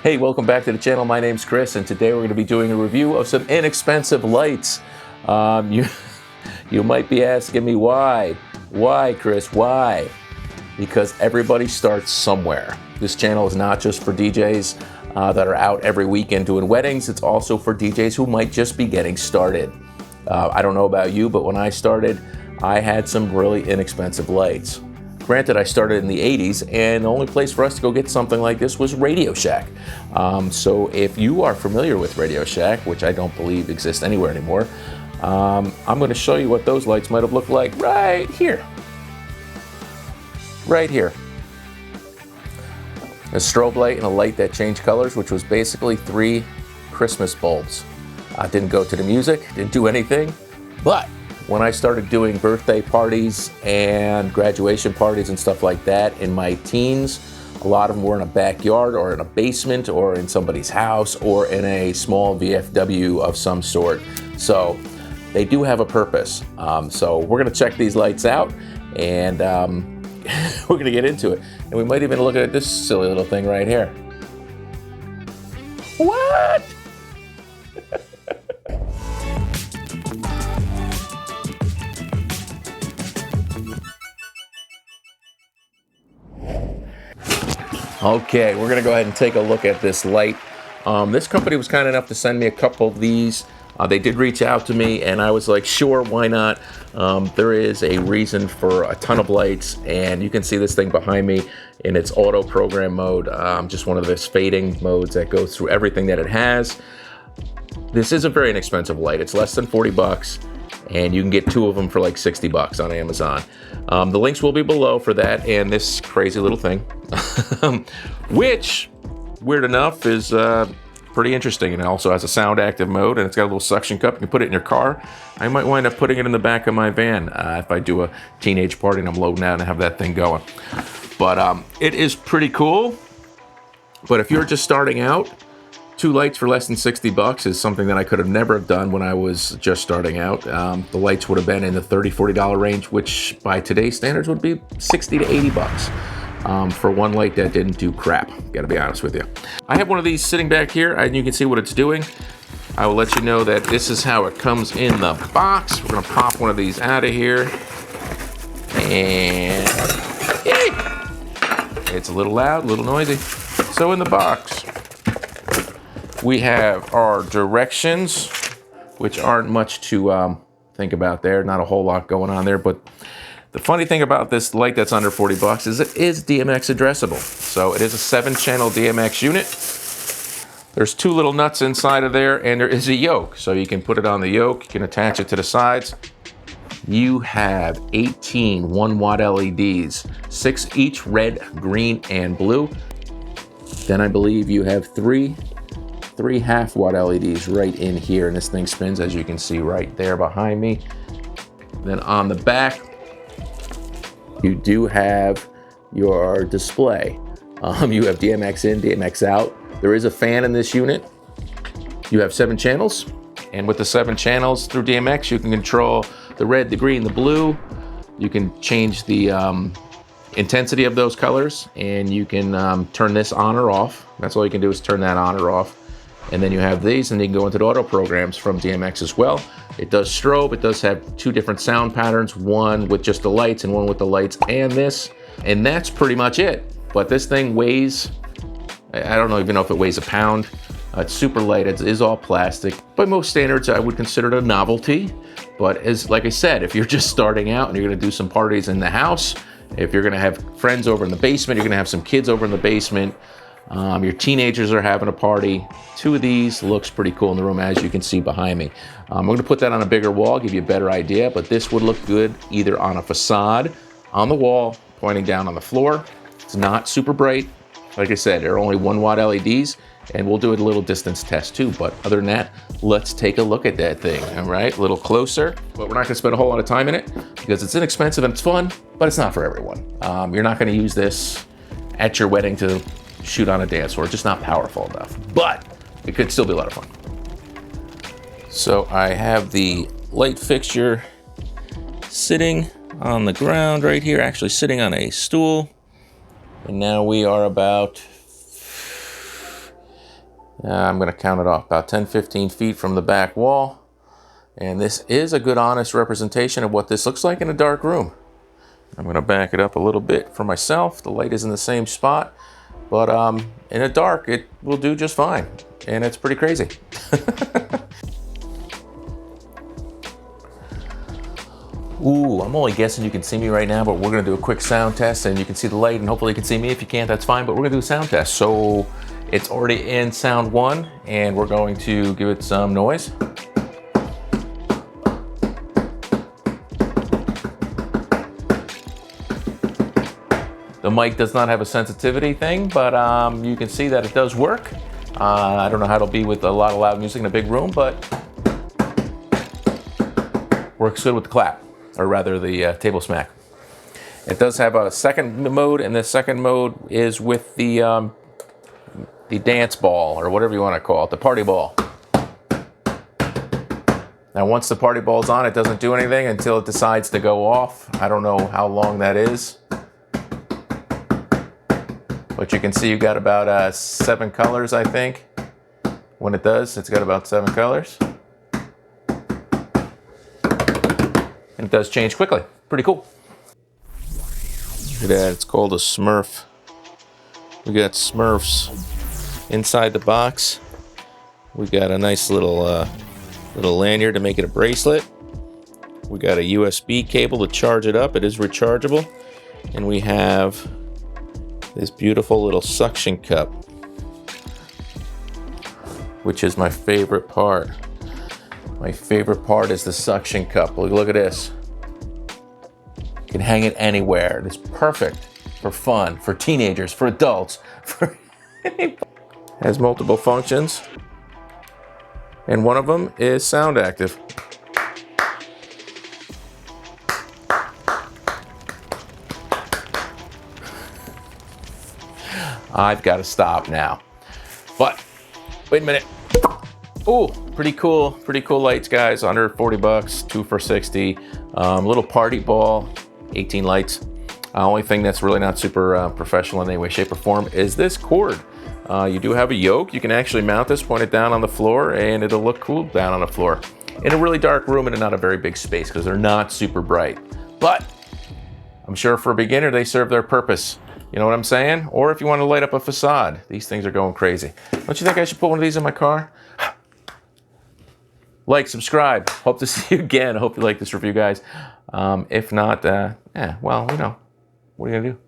Hey, welcome back to the channel. My name's Chris, and today we're going to be doing a review of some inexpensive lights. You might be asking me why? Why, Chris? Why? Because everybody starts somewhere. This channel is not just for DJs that are out every weekend doing weddings. It's also for DJs who might just be getting started. I don't know about you, but when I started, I had some really inexpensive lights. Granted, I started in the 80s, and the only place for us to go get something like this was Radio Shack. So if you are familiar with Radio Shack, which I don't believe exists anywhere anymore, I'm going to show you what those lights might have looked like right here. Right here. A strobe light and a light that changed colors, which was basically 3 Christmas bulbs. I didn't go to the music, didn't do anything, but when I started doing birthday parties and graduation parties and stuff like that in my teens, a lot of them were in a backyard or in a basement or in somebody's house or in a small VFW of some sort. So they do have a purpose. So we're gonna check these lights out, and we're gonna get into it. And we might even look at this silly little thing right here. What? Okay, we're gonna go ahead and take a look at this light. This company was kind enough to send me a couple of these. They did reach out to me, and I was like, sure, why not? There is a reason for a ton of lights, and you can see this thing behind me in its auto program mode, just one of those fading modes that goes through everything that it has. This is a very inexpensive light. It's less than 40 bucks, and you can get 2 of them for like 60 bucks on Amazon. The links will be below for that and this crazy little thing, which, weird enough, is pretty interesting. And it also has a sound active mode, and it's got a little suction cup. You can put it in your car. I might wind up putting it in the back of my van if I do a teenage party and I'm loading out and have that thing going. But it is pretty cool. But if you're just starting out, 2 lights for less than 60 bucks is something that I could have never have done when I was just starting out. The lights would have been in the $30, $40 range, which by today's standards would be 60 to 80 bucks for one light that didn't do crap, gotta be honest with you. I have one of these sitting back here, and you can see what it's doing. I will let you know that this is how it comes in the box. We're gonna pop one of these out of here. And it's a little loud, a little noisy. So in the box, we have our directions, which aren't much to think about there. Not a whole lot going on there, but the funny thing about this light that's under 40 bucks is it is DMX addressable. So it is a 7-channel DMX unit. There's 2 little nuts inside of there, and there is a yoke. So you can put it on the yoke, you can attach it to the sides. You have 18 1-watt LEDs, 6 each, red, green, and blue. Then I believe you have 3 half-watt LEDs right in here, and this thing spins, as you can see right there behind me. Then on the back, you do have your display. You have DMX in, DMX out. There is a fan in this unit. You have 7 channels, and with the 7 channels through DMX, you can control the red, the green, the blue. You can change the intensity of those colors, and you can turn this on or off. That's all you can do is turn that on or off. And then you have these, and you can go into the auto programs from DMX as well. It does strobe. It does have 2 different sound patterns, one with just the lights and one with the lights and this. And that's pretty much it. But this thing weighs, I don't even know if it weighs a pound. It's super light. It is all plastic. By most standards, I would consider it a novelty. But as like I said, if you're just starting out and you're going to do some parties in the house, if you're going to have friends over in the basement, you're going to have some kids over in the basement, your teenagers are having a party, 2 of these looks pretty cool in the room, as you can see behind me. I'm going to put that on a bigger wall, give you a better idea, but this would look good either on a facade, on the wall, pointing down on the floor. It's not super bright. Like I said, they're only 1-watt LEDs, and we'll do a little distance test too. But other than that, let's take a look at that thing, all right? A little closer, but we're not gonna spend a whole lot of time in it because it's inexpensive and it's fun, but it's not for everyone. You're not gonna use this at your wedding to shoot on a dance floor. It's just not powerful enough, but it could still be a lot of fun. So I have the light fixture sitting on the ground right here, actually sitting on a stool. And now we are about, I'm gonna count it off, about 10, 15 feet from the back wall. And this is a good, honest representation of what this looks like in a dark room. I'm gonna back it up a little bit for myself. The light is in the same spot, but in the dark, it will do just fine. And it's pretty crazy. Ooh, I'm only guessing you can see me right now, but we're gonna do a quick sound test and you can see the light and hopefully you can see me. If you can't, that's fine, but we're gonna do a sound test. So it's already in sound 1 and we're going to give it some noise. The mic does not have a sensitivity thing, but you can see that it does work. I don't know how it'll be with a lot of loud music in a big room, but works good with the clap, or rather the table smack. It does have a second mode, and the second mode is with the dance ball, or whatever you want to call it, the party ball. Now once the party ball's on, it doesn't do anything until it decides to go off. I don't know how long that is. But you can see you got about 7 colors, I think. When it does, it's got about 7 colors. And it does change quickly. Pretty cool. Look at that, it's called a Smurf. We got Smurfs inside the box. We got a nice little lanyard to make it a bracelet. We got a USB cable to charge it up. It is rechargeable. And we have this beautiful little suction cup, which is my favorite part. My favorite part is the suction cup. Look at this. You can hang it anywhere. It's perfect for fun, for teenagers, for adults, for has multiple functions. And one of them is sound active. I've got to stop now. But wait a minute. Ooh, pretty cool lights, guys. Under 40 bucks, 2 for 60. Little party ball, 18 lights. Only thing that's really not super professional in any way, shape, or form is this cord. You do have a yoke. You can actually mount this, point it down on the floor, and it'll look cool down on the floor. In a really dark room and in not a very big space, because they're not super bright. But I'm sure for a beginner, they serve their purpose. You know what I'm saying? Or if you want to light up a facade, these things are going crazy. Don't you think I should put one of these in my car? Like, subscribe. Hope to see you again. I hope you like this review, guys. If not, well, you know, what are you gonna do?